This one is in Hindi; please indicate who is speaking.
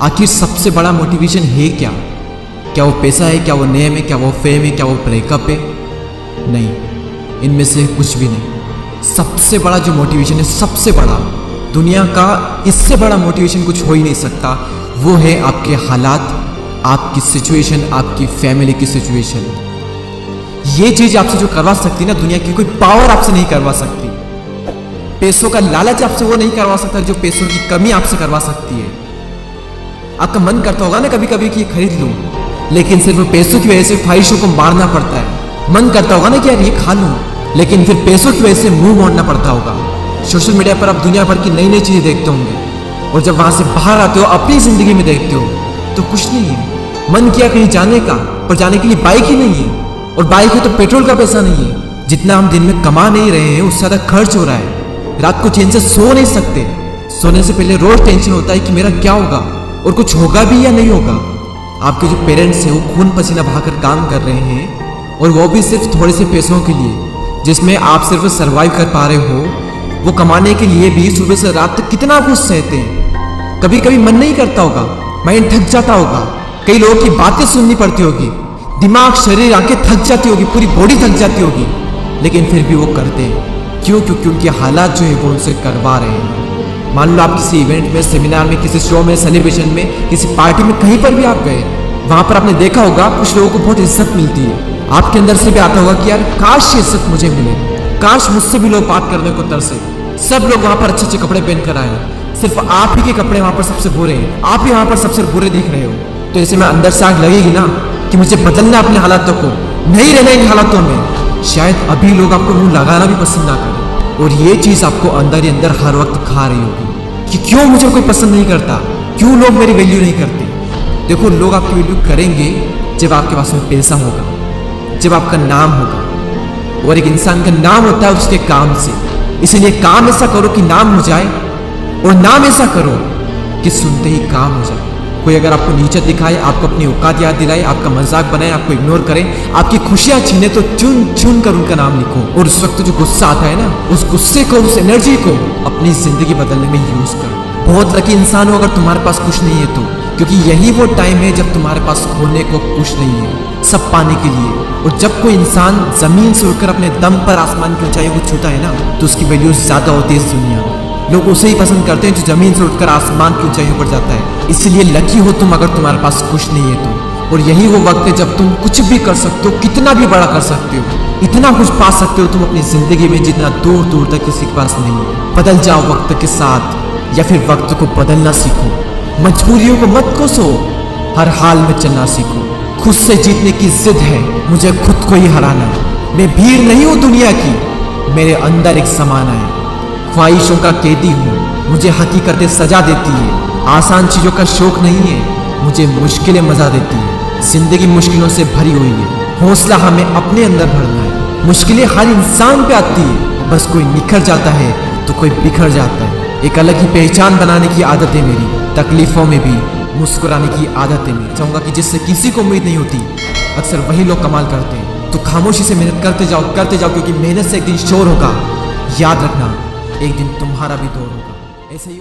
Speaker 1: आखिर सबसे बड़ा मोटिवेशन है क्या? क्या वो पैसा है, क्या वो नेम है, क्या वो फेम है, क्या वो ब्रेकअप है? नहीं, इनमें से कुछ भी नहीं। सबसे बड़ा जो मोटिवेशन है, सबसे बड़ा, दुनिया का इससे बड़ा मोटिवेशन कुछ हो ही नहीं सकता, वो है आपके हालात, आपकी सिचुएशन, आपकी फैमिली की सिचुएशन। ये चीज आपसे जो करवा सकती ना, दुनिया की कोई पावर आपसे नहीं करवा सकती। पैसों का लालच आपसे वो नहीं करवा सकता जो पैसों की कमी आपसे करवा सकती है। आपका मन करता होगा ना कभी कभी कि खरीद लूं, लेकिन सिर्फ पैसों की वजह से ख्वाहिशों को मारना पड़ता है। मन करता होगा ना कि यार ये खा लूं, लेकिन फिर पैसों की वजह से मुंह मोड़ना पड़ता होगा। सोशल मीडिया पर आप दुनिया भर की नई नई चीजें देखते होंगे, और जब वहां से बाहर आते हो, अपनी जिंदगी में देखते हो, तो कुछ नहीं है। मन किया कहीं जाने का, पर जाने के लिए बाइक ही नहीं है, और बाइक है तो पेट्रोल का पैसा नहीं है। जितना हम दिन में कमा नहीं रहे हैं, उससे ज्यादा खर्च हो रहा है। रात को चैन से सो नहीं सकते। सोने से पहले रोज टेंशन होता है कि मेरा क्या होगा, और कुछ होगा भी या नहीं होगा। आपके जो पेरेंट्स हैं वो खून पसीना बहाकर काम कर रहे हैं, और वो भी सिर्फ थोड़े से पैसों के लिए, जिसमें आप सिर्फ सर्वाइव कर पा रहे हो। वो कमाने के लिए भी सुबह से रात तक कितना कुछ सहते हैं। कभी कभी मन नहीं करता होगा, माइंड थक जाता होगा, कई लोगों की बातें सुननी पड़ती होगी, दिमाग, शरीर, आंखें थक जाती होगी, पूरी बॉडी थक जाती होगी, लेकिन फिर भी वो करते हैं। क्यों? क्योंकि उनके हालात जो है वो उनसे करवा रहे हैं। मान लो आप किसी इवेंट में, सेमिनार में, किसी शो में, सेलिब्रेशन में, किसी पार्टी में, कहीं पर भी आप गए, वहां पर आपने देखा होगा कुछ लोगों को बहुत इज्जत मिलती है। आपके अंदर से भी आता होगा कि यार काश ये इज्जत मुझे मिले, काश मुझसे भी लोग बात करने को तरसे। सब लोग वहां पर अच्छे अच्छे कपड़े पहन कर आए, सिर्फ आप ही के कपड़े वहां पर सबसे बुरे हैं, आप ही वहां पर सबसे बुरे दिख रहे हो। तो ऐसे में अंदर से आग लगेगी ना कि मुझे बदलना अपने हालातों को, नहीं रहना इन हालातों में। शायद अभी लोग आपको मुंह लगाना भी पसंद ना करें, और ये चीज आपको अंदर ही अंदर हर वक्त खा रही होगी कि क्यों मुझे कोई पसंद नहीं करता, क्यों लोग मेरी वैल्यू नहीं करते। देखो, लोग आपकी वैल्यू करेंगे जब आपके पास में पैसा होगा, जब आपका नाम होगा, और एक इंसान का नाम होता है उसके काम से। इसलिए काम ऐसा करो कि नाम हो जाए, और नाम ऐसा करो कि सुनते ही काम हो जाए। कोई अगर आपको नीचे दिखाए, आपको अपनी औकात याद दिलाए, आपका मजाक बनाए, आपको इग्नोर करे, आपकी खुशियां छीने, तो चुन चुन कर उनका नाम लिखो। और उस वक्त जो गुस्सा आता है ना, उस गुस्से को, उस एनर्जी को अपनी जिंदगी बदलने में यूज करो। बहुत लकी इंसान हो अगर तुम्हारे पास कुछ नहीं है तो, क्योंकि यही वो टाइम है जब तुम्हारे पास खोने को कुछ नहीं है, सब पाने के लिए। और जब कोई इंसान जमीन से उठकर अपने दम पर आसमान की ऊंचाई को छूता है ना, तो उसकी वैल्यू ज्यादा होती है इस दुनिया में। लोग उसे ही पसंद करते हैं जो जमीन से उठकर आसमान की ऊंचाइयों पर जाता है। इसलिए लकी हो तुम अगर तुम्हारे पास कुछ नहीं है तो। और यही वो वक्त है जब तुम कुछ भी कर सकते हो, कितना भी बड़ा कर सकते हो, इतना कुछ पा सकते हो तुम अपनी जिंदगी में जितना दूर दूर तक किसी के पास नहीं है। बदल जाओ वक्त के साथ, या फिर वक्त को बदलना सीखो। मजबूरियों को मत कोसो, हर हाल में चलना सीखो। खुद से जीतने की जिद है, मुझे खुद को ही हराना है। मैं भीड़ नहीं हूं दुनिया की, मेरे अंदर एक समाना है। ख्वाहिशों का कैदी हूँ, मुझे हकीकतें सजा देती है। आसान चीजों का शौक नहीं है, मुझे मुश्किलें मजा देती है। जिंदगी मुश्किलों से भरी हुई है, हौसला हमें अपने अंदर भरना है। मुश्किलें हर इंसान पे आती है, बस कोई निखर जाता है तो कोई बिखर जाता है। एक अलग ही पहचान बनाने की आदत है मेरी, तकलीफों में भी मुस्कुराने की आदत है मेरी। चाहूंगा कि जिससे किसी को उम्मीद नहीं होती, अक्सर वही लोग कमाल करते हैं। तो खामोशी से मेहनत करते जाओ, क्योंकि मेहनत से एक दिन शोर होगा। याद रखना, एक दिन तुम्हारा भी दौर होगा। ऐसे ही